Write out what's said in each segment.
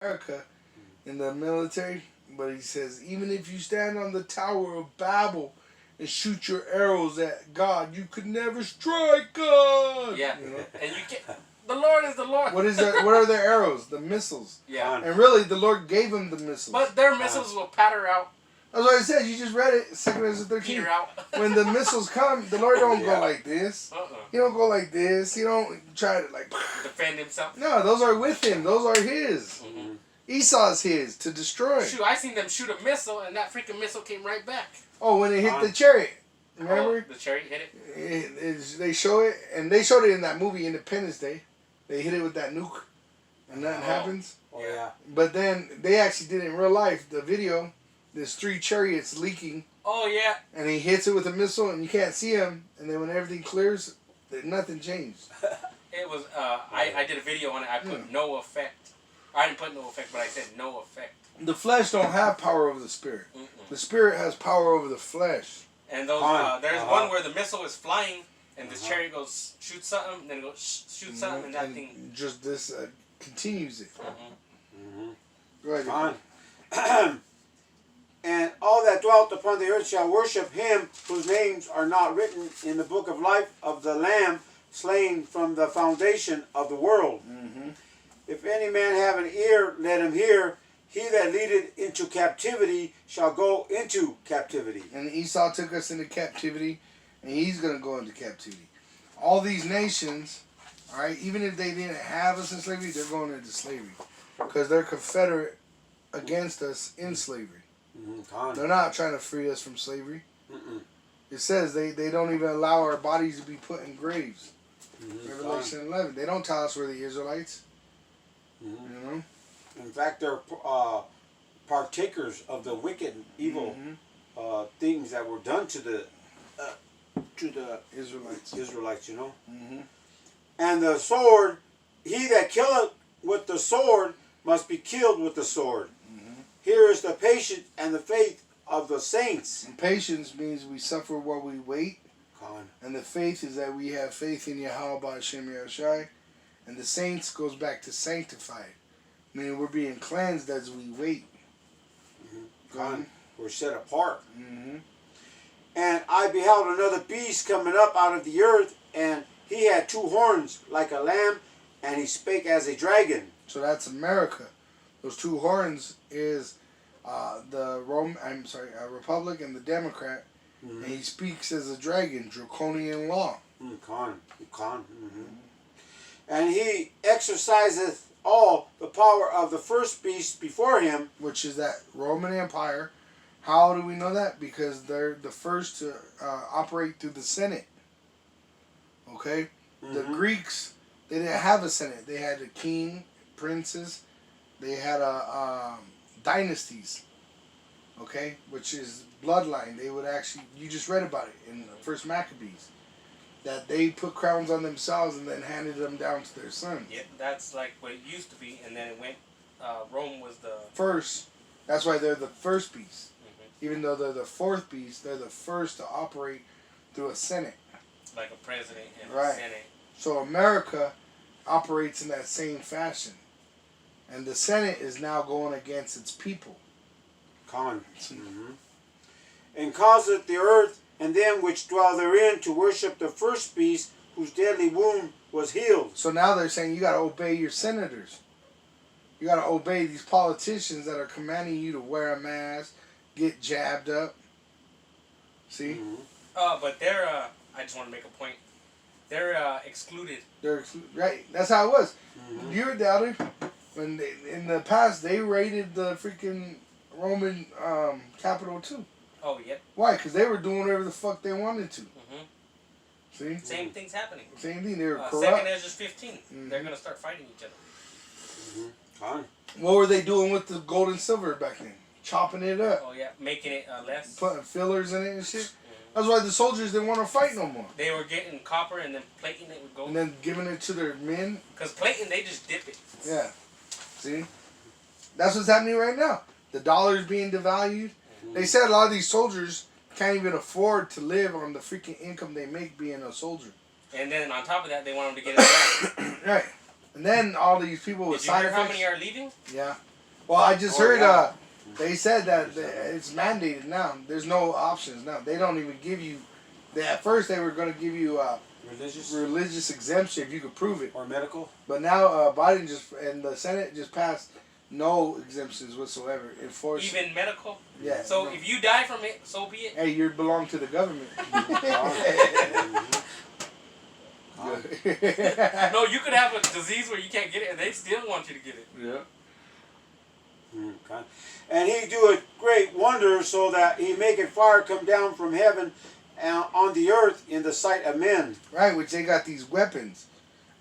America in the military, but he says even if you stand on the Tower of Babel and shoot your arrows at God, you could never strike God. Yeah, and you get the Lord is the Lord. What is that? What are their arrows? The missiles. Yeah, and really, the Lord gave them the missiles. but their missiles will patter out. That's what I said. You just read it, 2 Corinthians 13. When the missiles come, the Lord don't go like this. He don't go like this. He don't try to like defend himself. No, those are with him. Those are his. Mm-hmm. Esau's his to destroy. Shoot, I seen them shoot a missile, and that freaking missile came right back. Oh, when it hit the chariot. Remember? Oh, the chariot hit it? They show it, and they showed it in that movie Independence Day. They hit it with that nuke, and nothing happens. Oh, yeah. But then they actually did it in real life. The video, there's 3 chariots leaking. Oh, yeah. And he hits it with a missile, and you can't see him. And then when everything clears, nothing changed. It was, I did a video on it. I put no effect. I didn't put no effect, but I said no effect. The flesh don't have power over the spirit. The spirit has power over the flesh. And those, there's one where the missile is flying, and this chariot goes shoot something, then it goes shoot something, and that thing just this continues it. Go ahead. And all that dwelt upon the earth shall worship him whose names are not written in the book of life of the Lamb slain from the foundation of the world. If any man have an ear, let him hear. He that leadeth into captivity shall go into captivity. And Esau took us into captivity, and he's going to go into captivity. All these nations, all right, even if they didn't have us in slavery, they're going into slavery. Because they're confederate against us in slavery. They're not trying to free us from slavery. It says they don't even allow our bodies to be put in graves. Revelation 11. They don't tell us we're the Israelites. You know? In fact, they're partakers of the wicked, evil things that were done to the Israelites, you know. And the sword, he that killeth with the sword must be killed with the sword. Here is the patience and the faith of the saints. And patience means we suffer while we wait. And the faith is that we have faith in Yahawashi. And the saints goes back to sanctified. Meaning we're being cleansed as we wait. We're set apart. And I beheld another beast coming up out of the earth, and he had 2 horns like a lamb, and he spake as a dragon. So that's America. Those 2 horns is the Republic and the Democrat, and he speaks as a dragon, draconian law. And he exerciseth all the power of the first beast before him, which is that Roman Empire. How do we know that? Because they're the first to operate through the Senate. Okay? The Greeks, they didn't have a Senate. They had a king, princes. They had dynasties. Okay? Which is bloodline. They would actually, you just read about it in the first Maccabees. That they put crowns on themselves and then handed them down to their sons. Yeah, that's like what it used to be, and then it went. Rome was the first. That's why they're the first beast. Even though they're the 4th beast, they're the first to operate through a Senate. Like a president and a Senate. So America operates in that same fashion, and the Senate is now going against its people. And causeth the earth and them which dwell therein to worship the first beast whose deadly wound was healed. So now they're saying you got to obey your senators. You got to obey these politicians that are commanding you to wear a mask, get jabbed up. See? But they're, I just want to make a point. They're excluded. Right. That's how it was. You were doubting. When they, in the past, they raided the freaking Roman capital too. Oh, yeah. Why? Because they were doing whatever the fuck they wanted to. See? Same thing's happening. Same thing. They were corrupt. 2 Ezra 15. They're going to start fighting each other. What were they doing with the gold and silver back then? Chopping it up. Oh, yeah. Making it less. Putting fillers in it and shit. That's why the soldiers didn't want to fight no more. They were getting copper and then plating it with gold. And then giving it to their men. Because plating, they just dip it. Yeah. See? That's what's happening right now. The dollar's being devalued. They said a lot of these soldiers can't even afford to live on the freaking income they make being a soldier. And then on top of that, they want them to get it back. Right. And then all these people with side effects. Did you hear how many are leaving? Yeah. Well, I just Oh, heard yeah. they said that it's mandated now. There's no options now. They don't even give you. At first, they were going to give you religious exemption if you could prove it. Or medical. But now Biden and the Senate just passed no exemptions whatsoever. Enforced. Even medical. Yeah. So no. if you die from it, so be it. Hey, you belong to the government. No, you could have a disease where you can't get it, and they still want you to get it. Yeah. Okay. And he doeth great wonders, so that he maketh fire come down from heaven on the earth in the sight of men. Right, which they got these weapons.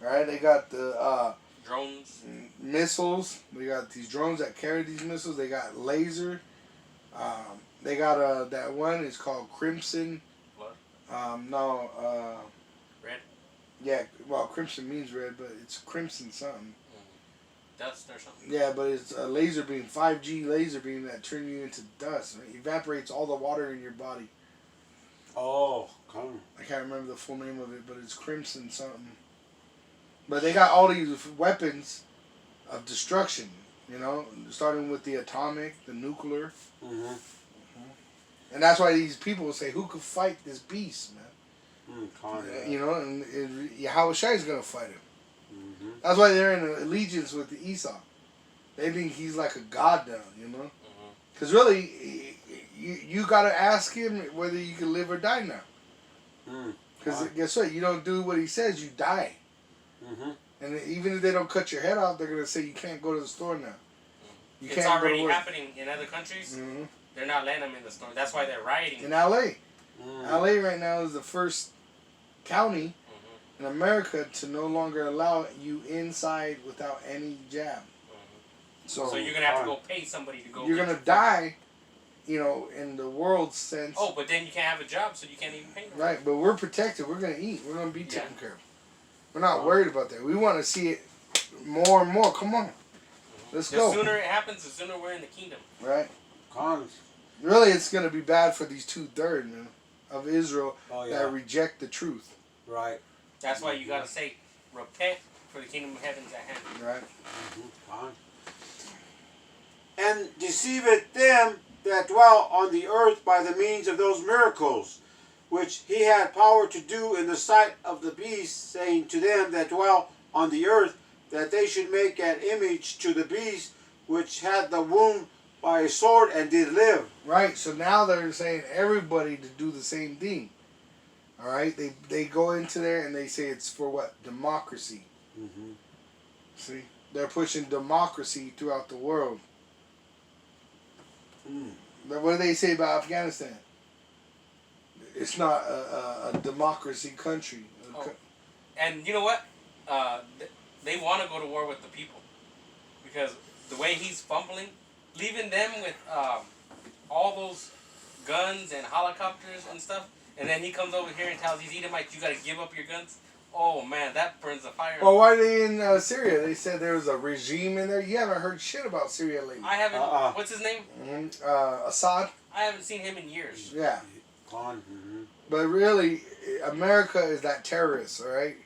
Right, they got the Drones. missiles. They got these drones that carry these missiles. They got laser. They got that one is called Crimson. Blood. No. Red. Yeah, well, crimson means red, but it's crimson something. Dust or something. Yeah, but it's a laser beam, 5G laser beam that turns you into dust. It evaporates all the water in your body. Oh, come. I can't remember the full name of it, but it's crimson something. But they got all these weapons of destruction, you know, starting with the atomic, the nuclear. Mm-hmm. And that's why these people say, who could fight this beast, man? You know, and Yahawashi is going to fight him. Mm-hmm. That's why they're in allegiance with the Esau. They think he's like a god now, you know? Because really, you got to ask him whether you can live or die now. Because guess what? You don't do what he says, you die. Mm-hmm. And even if they don't cut your head off, they're going to say you can't go to the store now. You It's already happening in other countries. Mm-hmm. They're not letting them in the store. That's why they're rioting. In L.A. L.A. right now is the first county in America to no longer allow you inside without any jab. So you're going to have to go pay somebody to go. You're going to die, you know, in the world sense. Oh, but then you can't have a job, so you can't even pay them. Right, but we're protected. We're going to eat. We're going to be taken care of. We're not worried about that. We want to see it more and more. Come on. Let's go. The sooner it happens, the sooner we're in the kingdom. Right. Cons. Really, it's going to be bad for these 2/3, man, of Israel yeah. that reject the truth. Right. That's why you got to say, repent, for the kingdom of heaven is at hand. Right. Mm-hmm. And deceiveth them that dwell on the earth by the means of those miracles, which he had power to do in the sight of the beast, saying to them that dwell on the earth, that they should make an image to the beast, which had the wound by a sword and did live. Right, so now they're saying everybody to do the same thing. All right, they go into there and they say it's for what? Democracy. Mm-hmm. See, they're pushing democracy throughout the world. What do they say about Afghanistan? It's not a democracy country. And you know what? They want to go to war with the people because the way he's fumbling, leaving them with all those guns and helicopters and stuff, and then he comes over here and tells these Edomites, you got to give up your guns. Oh man, that burns the fire. Well, why are they in Syria? They said there was a regime in there. You haven't heard shit about Syria lately. I haven't. What's his name? Assad. I haven't seen him in years. Yeah. Mm-hmm. But really, America is that terrorist, all right?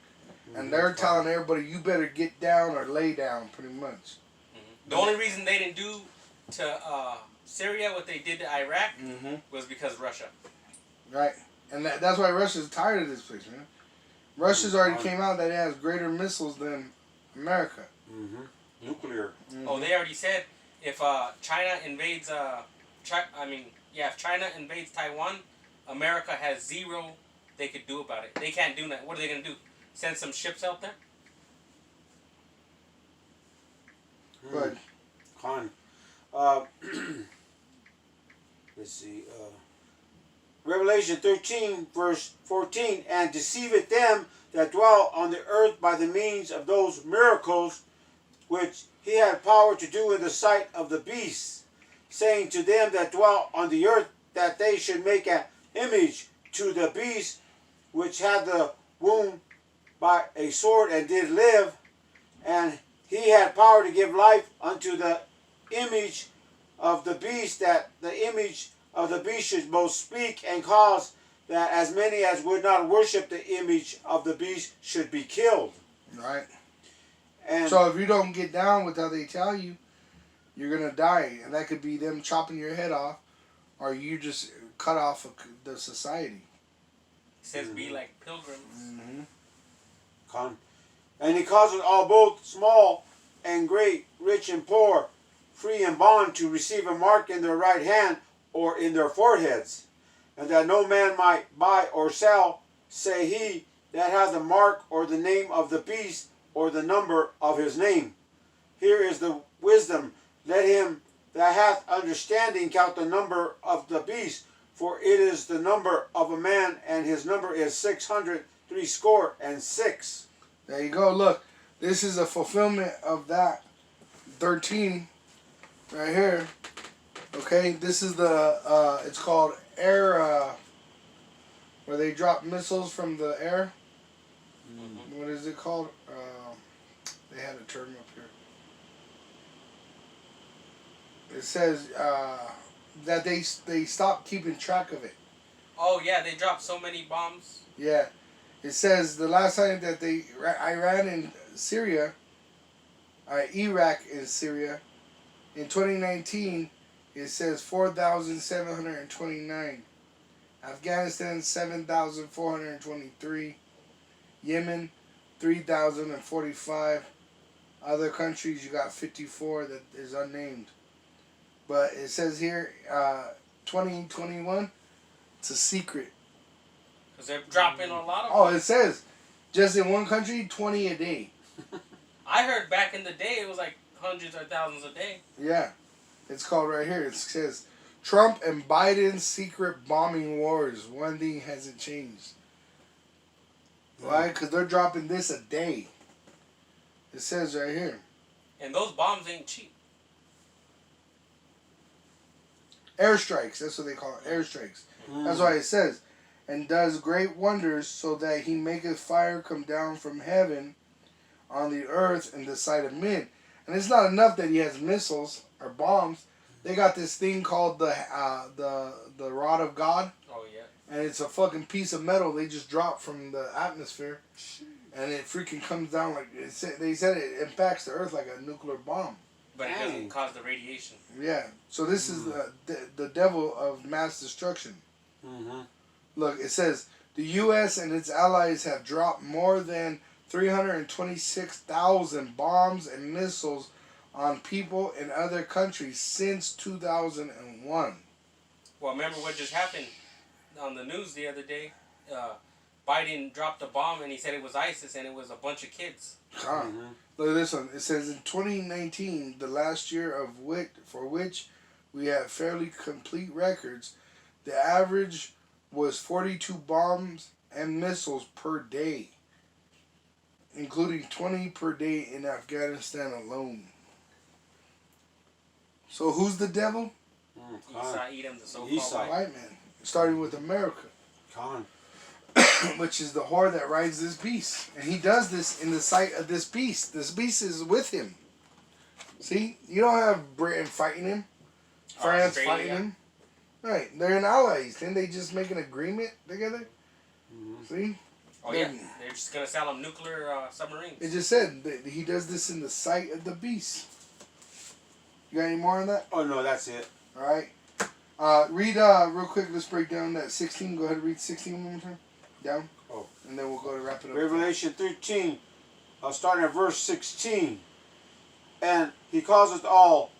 And they're telling everybody, you better get down or lay down, pretty much. The only reason they didn't do to Syria what they did to Iraq was because Russia. Right. And that's why Russia's tired of this place, man. Russia's already came out that it has greater missiles than America. Nuclear. Oh, they already said if China invades, if China invades Taiwan, America has zero they could do about it. They can't do that. What are they going to do? Send some ships out there? Good. Con. Let's see. Revelation 13, verse 14. And deceiveth them that dwell on the earth by the means of those miracles which he had power to do in the sight of the beast, saying to them that dwell on the earth that they should make an image to the beast which had the wound by a sword and did live, and he had power to give life unto the image of the beast, that the image of the beast should both speak and cause that as many as would not worship the image of the beast should be killed. Right. And so if you don't get down with how they tell you, you're gonna die, and that could be them chopping your head off, or you just cut off of the society. He says, be like pilgrims. Con. And he causes all both small and great, rich and poor, free and bond to receive a mark in their right hand or in their foreheads, and that no man might buy or sell, say he that hath the mark or the name of the beast or the number of his name. Here is the wisdom. Let him that hath understanding count the number of the beast, for it is the number of a man, and his number is 666. There you go. Look, this is a fulfillment of that 13 right here. Okay, this is the it's called air, where they drop missiles from the air. What is it called? They had a term up here. It says that they stopped keeping track of it. Oh, yeah, they dropped so many bombs. Yeah. It says the last time that Iran and Syria, Iraq and Syria, in 2019, it says 4,729. Afghanistan, 7,423. Yemen, 3,045. Other countries, you got 54 that is unnamed. But it says here, 2021, it's a secret. Because they're dropping a lot of Oh, them. it says, just in one country, 20 a day. I heard back in the day it was like hundreds or thousands a day. Yeah. It's called right here. It says, Trump and Biden's secret bombing wars. One thing hasn't changed. Why? Because they're dropping this a day. It says right here. And those bombs ain't cheap. Airstrikes. That's what they call it. Airstrikes. That's why it says. And does great wonders, so that he maketh fire come down from heaven on the earth in the sight of men. And it's not enough that he has missiles or bombs. They got this thing called the rod of God. Oh, yeah. And it's a fucking piece of metal they just drop from the atmosphere. And it freaking comes down like... They said it impacts the earth like a nuclear bomb. But it doesn't cause the radiation. Yeah. So this is the devil of mass destruction. Look, it says, the U.S. and its allies have dropped more than 326,000 bombs and missiles on people in other countries since 2001. Well, remember what just happened on the news the other day? Biden dropped a bomb and he said it was ISIS and it was a bunch of kids. Look at this one. It says in 2019, the last year for which we have fairly complete records, the average was 42 bombs and missiles per day, including 20 per day in Afghanistan alone. So who's the devil? Esau, Edom, the so-called White man. Starting with America. Which is the whore that rides this beast. And he does this in the sight of this beast. This beast is with him. See? You don't have Britain fighting him. France fighting him. Right. They're in allies. Didn't they just make an agreement together? See? Oh, yeah. They're just going to sell them nuclear submarines. It just said that he does this in the sight of the beast. You got any more on that? Oh, no, that's it. All right. Read real quick. Let's break down that 16. Go ahead and read 16 one more time. Down. Oh. And then we'll go to wrap it up. Revelation 13, starting at verse 16. And he causeth all,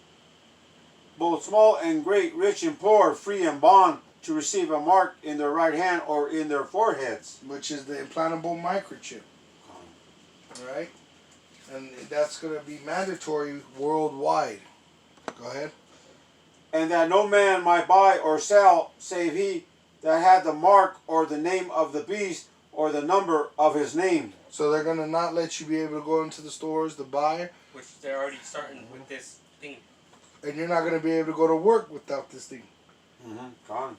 both small and great, rich and poor, free and bond, to receive a mark in their right hand or in their foreheads. Which is the implantable microchip. Alright? And that's going to be mandatory worldwide. Go ahead. And that no man might buy or sell, save he that had the mark or the name of the beast or the number of his name. So they're going to not let you be able to go into the stores to buy. Which they're already starting with this thing. And you're not going to be able to go to work without this thing. Gone.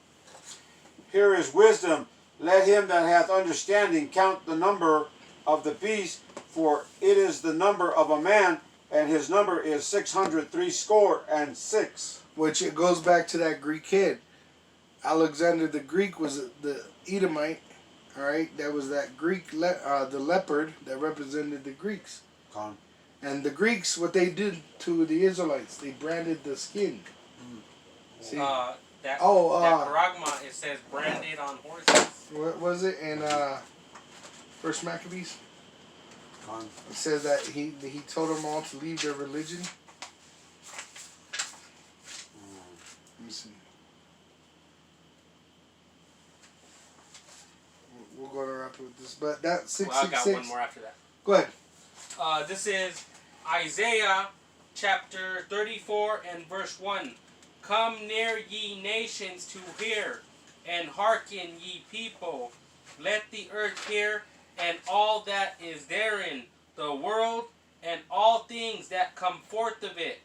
Here is wisdom. Let him that hath understanding count the number of the beast, for it is the number of a man, and his number is 666. Which it goes back to that Greek kid. Alexander the Greek was the Edomite. Alright, that was that Greek, the leopard that represented the Greeks. Gone. And the Greeks, what they did to the Israelites, they branded the skin. See? That Oh, paragma, it says branded on horses. what was it in First Maccabees? Con. It says that he told them all to leave their religion. Let me see. We're going to wrap it with this, but that 666. Well, I got one more after that. Go ahead. This is Isaiah chapter 34 and verse 1. Come near, ye nations, to hear, and hearken, ye people. Let the earth hear, and all that is therein, the world, and all things that come forth of it.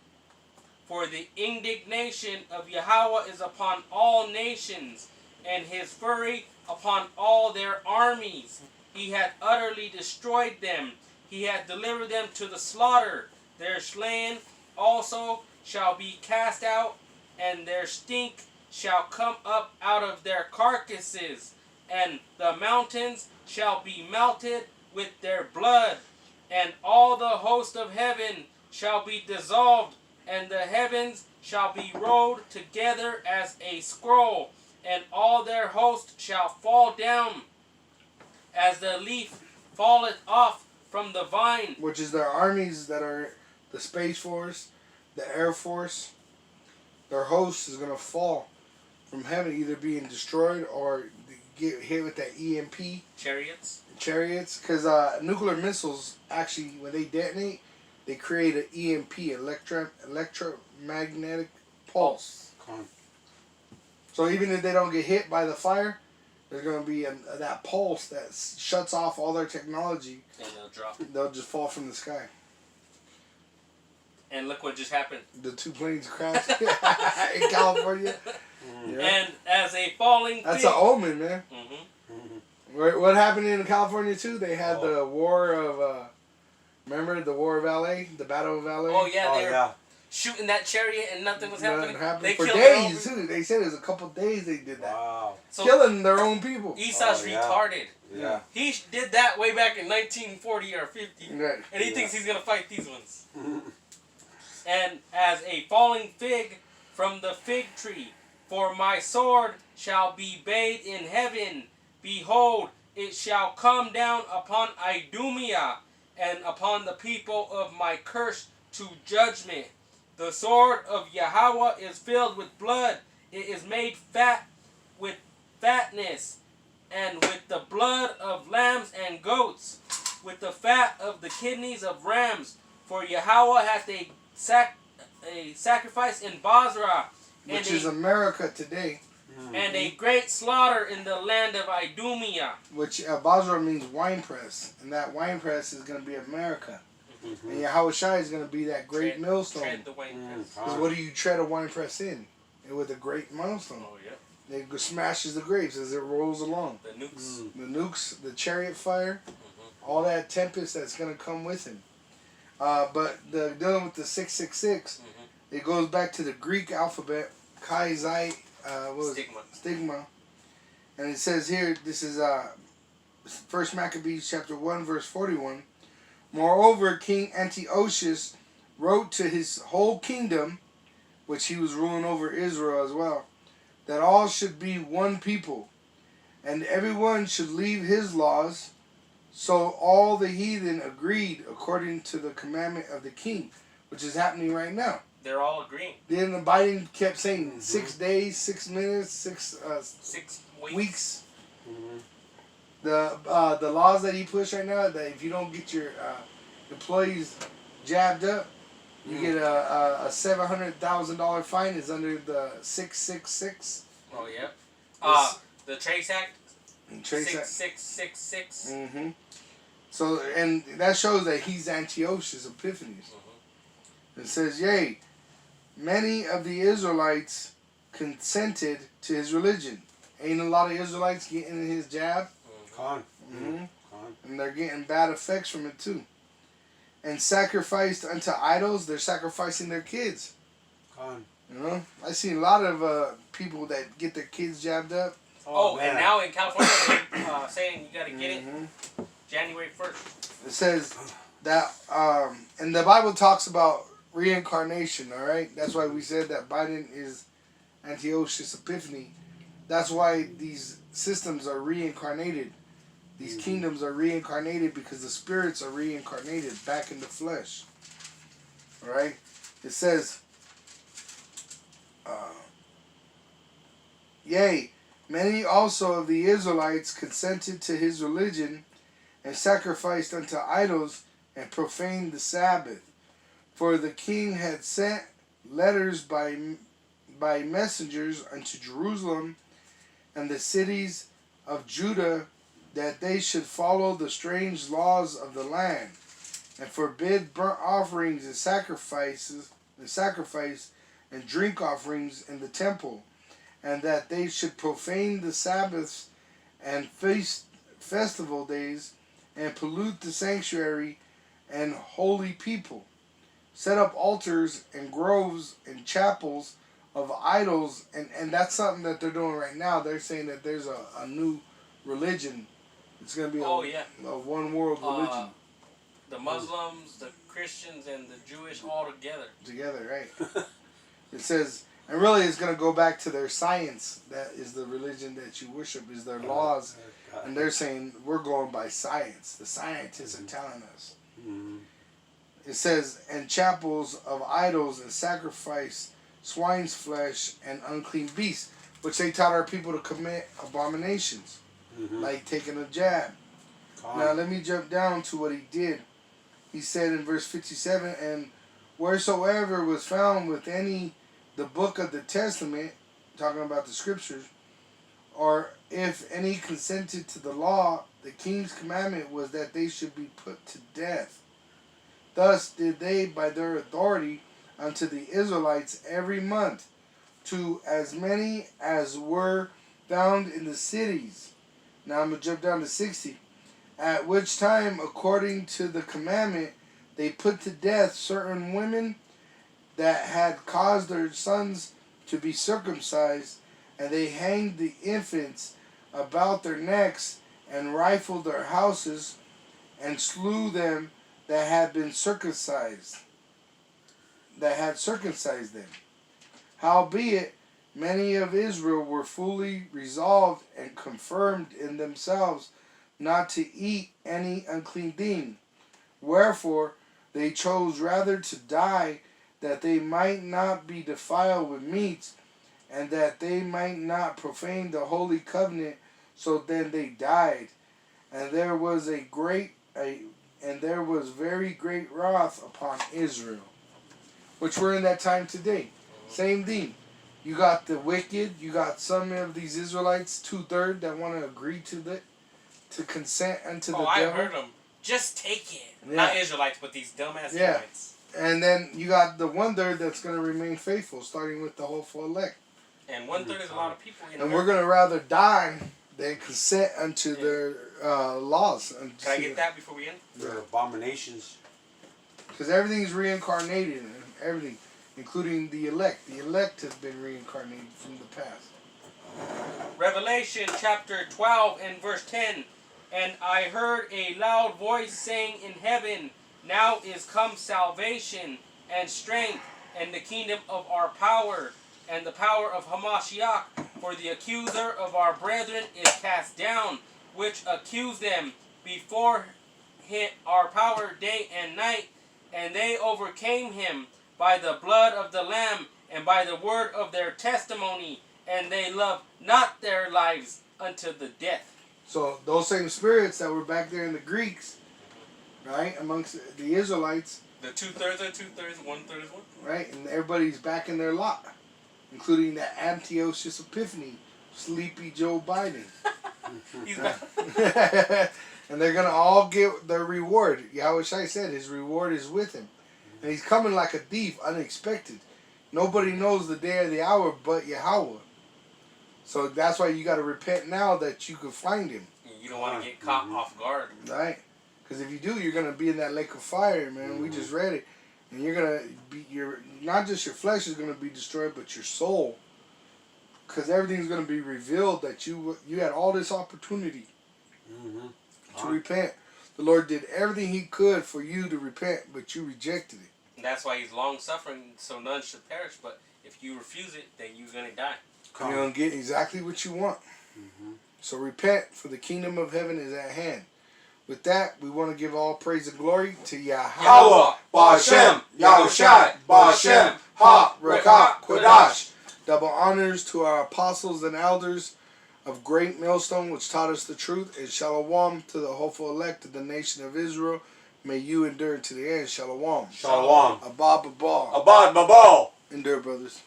For the indignation of Yahweh is upon all nations, and his fury upon all their armies. He hath utterly destroyed them. He hath delivered them to the slaughter. Their slain also shall be cast out, and their stink shall come up out of their carcasses, and the mountains shall be melted with their blood, and all the host of heaven shall be dissolved, and the heavens shall be rolled together as a scroll, and all their host shall fall down, as the leaf falleth off from the vine. Which is their armies that are the Space Force, the Air Force. Their host is going to fall from heaven, either being destroyed or get hit with that EMP. Chariots. Because nuclear missiles, actually, when they detonate, they create an EMP, electromagnetic pulse. Con. So even if they don't get hit by the fire, there's going to be that pulse that shuts off all their technology. And they'll drop. They'll just fall from the sky. And look what just happened. The 2 planes crashed in California. Yeah. And as a falling That's fig. an omen, man. Mm-hmm. What happened in California too? They had the war of, remember the war of LA, the battle of LA. Oh yeah, they were yeah. shooting that chariot and nothing was happening. They for killed days too. They said it was a couple days they did that, Wow. So killing their own people. Esau's yeah. retarded. Yeah. He did that way back in 1940 or 50, Right. and he thinks he's gonna fight these ones. And as a falling fig from the fig tree, for my sword shall be bathed in heaven. Behold, it shall come down upon Idumea and upon the people of my curse to judgment. The sword of Yahweh is filled with blood. It is made fat with fatness, and with the blood of lambs and goats, with the fat of the kidneys of rams. For Yahweh hath a sacrifice in Basra, Which is America today. and a great slaughter in the land of Idumea. Which Basra means wine press, and that wine press is going to be America. And Yahawashi is going to be that great millstone. Tread the wine press. Because what do you tread a wine press in? With a great millstone. Oh yeah. It smashes the grapes as it rolls along. The nukes. The nukes, the chariot fire, all that tempest that's going to come with him. But dealing with the 666, it goes back to the Greek alphabet, Chi, Xi, Stigma. And it says here, this is 1 Maccabees chapter 1, verse 41. Moreover, King Antiochus wrote to his whole kingdom, which he was ruling over Israel as well, that all should be one people, and everyone should leave his laws. So all the heathen agreed according to the commandment of the king, which is happening right now. They're all agreeing. Then Biden kept saying 6 days, 6 minutes, 6 weeks. The laws that he pushed right now, that if you don't get your employees jabbed up, you get a $700,000 fine. Is under the 666. Oh yeah. The Trace Act. Trace 6666. Mm-hmm. So, and that shows that he's Antiochus Epiphanes. It says, yea, many of the Israelites consented to his religion. Ain't a lot of Israelites getting his jab. Con. And they're getting bad effects from it too. And sacrificed unto idols, they're sacrificing their kids. Con. You know, I seen a lot of people that get their kids jabbed up. And now in California, they're saying you got to get it January 1st. It says, that and the Bible talks about reincarnation. All right, that's why we said that Biden is Antiochus Epiphany. That's why these systems are reincarnated. These kingdoms are reincarnated because the spirits are reincarnated back in the flesh. All right, it says, "Yea, many also of the Israelites consented to his religion, and sacrificed unto idols, and profaned the Sabbath. For the king had sent letters by messengers unto Jerusalem and the cities of Judah, that they should follow the strange laws of the land, and forbid burnt offerings and sacrifice and drink offerings in the temple, and that they should profane the Sabbaths and festival days, and pollute the sanctuary and holy people, set up altars and groves and chapels of idols," and that's something that they're doing right now. They're saying that there's a new religion. It's going to be a one world religion. The Muslims, the Christians, and the Jewish all together. Together, right. It says, and really it's going to go back to their science. That is the religion that you worship, is their laws. And they're saying, we're going by science. The scientists are telling us. Mm-hmm. It says, "And chapels of idols, and sacrifice swine's flesh and unclean beasts," which they taught our people to commit abominations, like taking a jab. Now let me jump down to what he did. He said in verse 57, "And wheresoever was found with any the book of the testament," talking about the scriptures, "or if any consented to the law, the king's commandment was that they should be put to death. Thus did they by their authority unto the Israelites every month, to as many as were found in the cities." Now I'm going to jump down to 60. "At which time, according to the commandment, they put to death certain women that had caused their sons to be circumcised, and they hanged the infants about their necks, and rifled their houses, and slew them that had been circumcised, that had circumcised them. Howbeit, many of Israel were fully resolved and confirmed in themselves not to eat any unclean thing. Wherefore they chose rather to die, that they might not be defiled with meats, and that they might not profane the holy covenant. So then they died, and there was very great wrath upon Israel." Which we're in that time today. Same thing. You got the wicked. You got some of these Israelites, 2/3, that want to agree to consent unto the devil. I heard them. Just take it. Yeah. Not Israelites, but these dumbass Israelites. And then you got the 1/3 that's going to remain faithful, starting with the hopeful elect. And 1/3 is a lot of people. And we're going to rather die than consent unto their laws. Can I get that before we end? Their abominations. Because everything's reincarnated. Everything. Including the elect. The elect has been reincarnated from the past. Revelation chapter 12 and verse 10. "And I heard a loud voice saying in heaven, Now is come salvation and strength and the kingdom of our power and the power of Hamashiach. For the accuser of our brethren is cast down, which accused them before our power day and night. And they overcame him by the blood of the Lamb and by the word of their testimony, and they loved not their lives unto the death." So those same spirits that were back there in the Greeks, right, amongst the Israelites. The 2/3 are 2/3, 1/3 is 1. Right, and everybody's back in their lot, including the Antiochus Epiphany, Sleepy Joe Biden. He's back. And they're going to all get their reward. Yahawashi said his reward is with him. And he's coming like a thief, unexpected. Nobody knows the day or the hour but Yahweh. So that's why you got to repent now that you can find him. You don't want to get caught off guard. Right. Because if you do, you're going to be in that lake of fire, man. We just read it. And you're going to be, not just your flesh is going to be destroyed, but your soul. Because everything's going to be revealed that you had all this opportunity to repent. The Lord did everything He could for you to repent, but you rejected it. And that's why He's long suffering, so none should perish. But if you refuse it, then you're gonna die. You're going to get exactly what you want. Mm-hmm. So repent, for the kingdom of heaven is at hand. With that, we want to give all praise and glory to Yahweh. Yahweh, Ba'Shem, Yahawashi, Ba'Shem, Ha, Rekah, Kodash. Double honors to our apostles and elders of Great Millstone, which taught us the truth, and shalom to the hopeful elect of the nation of Israel. May you endure to the end. Shalom. Shalom. Abba, Abba. Abad Babal. Endure, brothers.